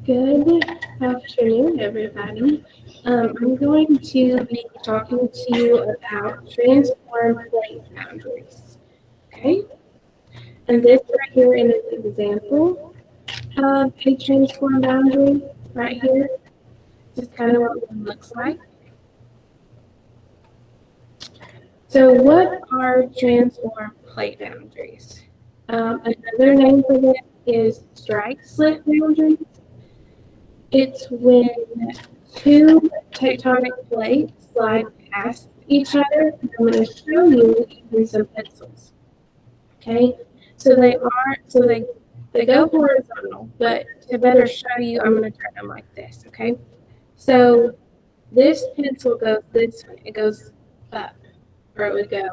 Good afternoon, everybody. I'm going to be talking to you about transform plate boundaries. Okay, and this right here is an example of a transform boundary right here. This is kind of what one looks like. So, what are transform plate boundaries? Another name for them is strike slip boundaries. It's when two tectonic plates slide past each other. I'm going to show you using some pencils. Okay, so they go horizontal, but to better show you, I'm going to turn them like this. Okay, so this pencil goes this way. It goes up, or it would go.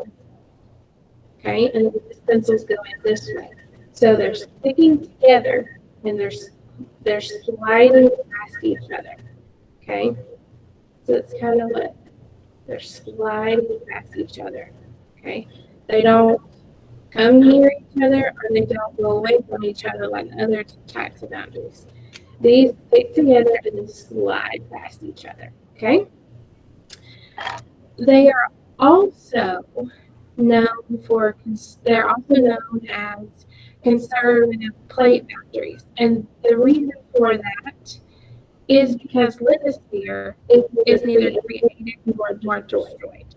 Okay, and this pencil's going this way. So they're sticking together and they're sliding past each other. Okay, so it's kind of what they're sliding past each other. Okay, they don't come near each other or they don't go away from each other like other types of boundaries. These stick together and then slide past each other. Okay, they are also known for they're also known as conservative plate boundaries, and the reason for that is because lithosphere is neither created nor destroyed.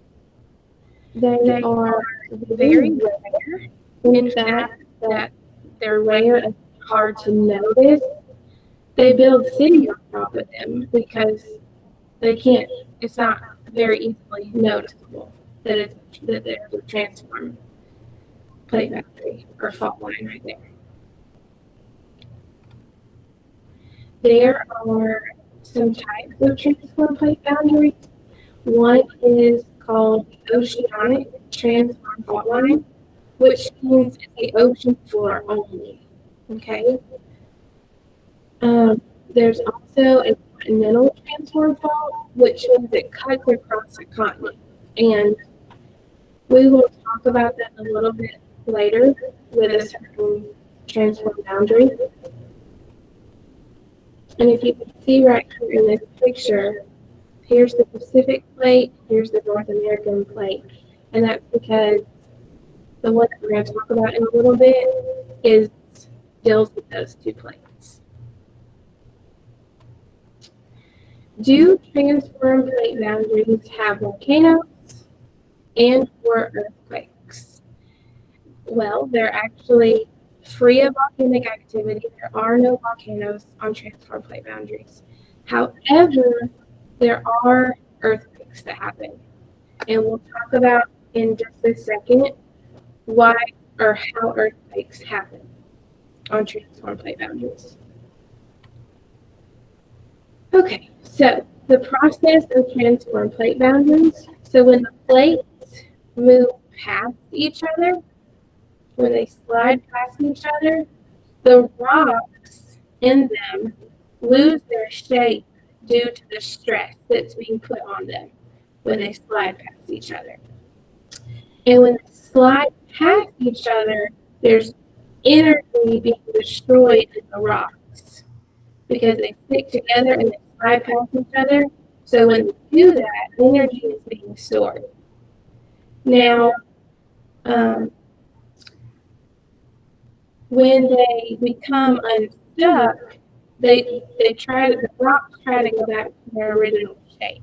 They are very rare. In fact, that they're rare and hard to notice. They build cities on top of them because they can't. It's not very easily noticeable that there's a transform plate boundary or fault line right there. There are some types of transform plate boundaries. One is called the oceanic transform fault line, which means it's the ocean floor only. Okay. There's also a continental transform fault, which means it cuts across a continent. And we will talk about that a little bit later with a certain transform boundary. And if you can see right here in this picture, here's the Pacific plate, here's the North American plate. And that's because the one that we're going to talk about in a little bit deals with those two plates. Do transform plate boundaries have volcanoes and or earthquakes? Well, they're actually free of volcanic activity. There are no volcanoes on transform plate boundaries. However, there are earthquakes that happen. And we'll talk about in just a second why or how earthquakes happen on transform plate boundaries. Okay, so the process of transform plate boundaries. So when the plates move past each other, when they slide past each other, the rocks in them lose their shape due to the stress that's being put on them when they slide past each other. And when they slide past each other, there's energy being destroyed in the rocks because they stick together and they slide past each other. So when they do that, energy is being stored. Now, when they become unstuck, the rocks try to go back to their original shape.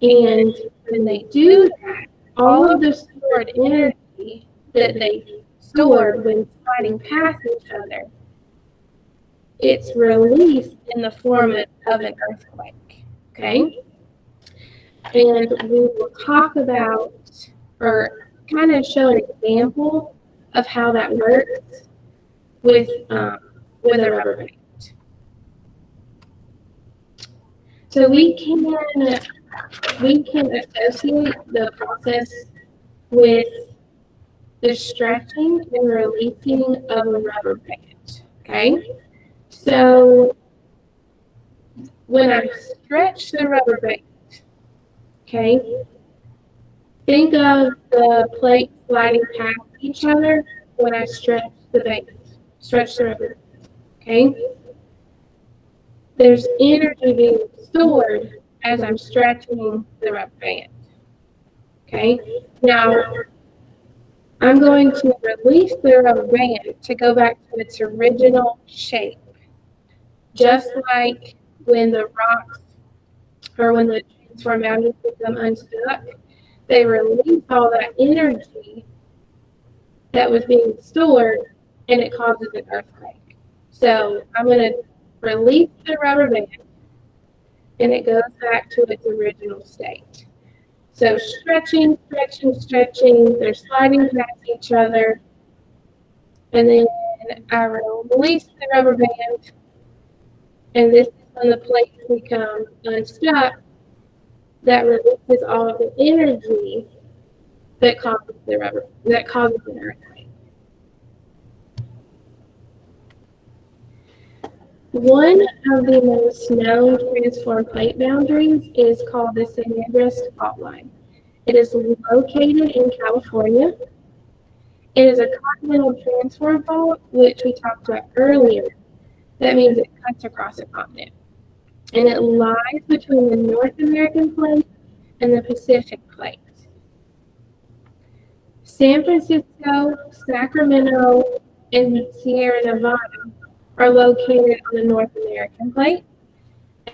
And when they do that, all of the stored energy that they stored when sliding past each other, it's released in the form of an earthquake. Okay? And we will talk about or kind of show an example of how that works with a rubber band. So we can associate the process with the stretching and releasing of a rubber band. Okay, so when I stretch the rubber band, okay, think of the plates sliding past each other when I stretch the band, stretch the rubber band. Okay, there's energy being stored as I'm stretching the rubber band. Okay, now I'm going to release the rubber band to go back to its original shape. Just like when the rocks or when the transform boundaries become unstuck, they release all that energy that was being stored and it causes an earthquake. So I'm going to release the rubber band and it goes back to its original state. So stretching, stretching, stretching, they're sliding past each other, and then I release the rubber band, and this is when the plates become unstuck. That releases all of the energy that causes an earthquake. One of the most known transform plate boundaries is called the San Andreas Fault Line. It is located in California. It is a continental transform fault, which we talked about earlier. That means it cuts across a continent. And it lies between the North American plate and the Pacific plate. San Francisco, Sacramento, and Sierra Nevada are located on the North American plate,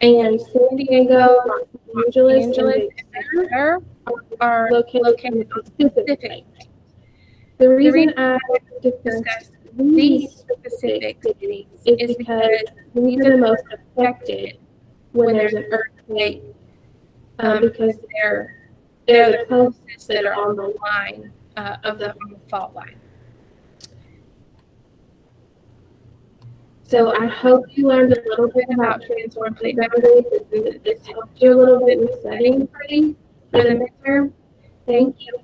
and San Diego, Los Angeles, and Big Sur are located on the Pacific plate. The reason I discussed these specific cities is because these are the most affected when there's an earthquake, because they're the closest that are on the line of the fault line. So I hope you learned a little bit about transform plate boundaries and that this helped you a little bit in studying for the midterm. Thank you.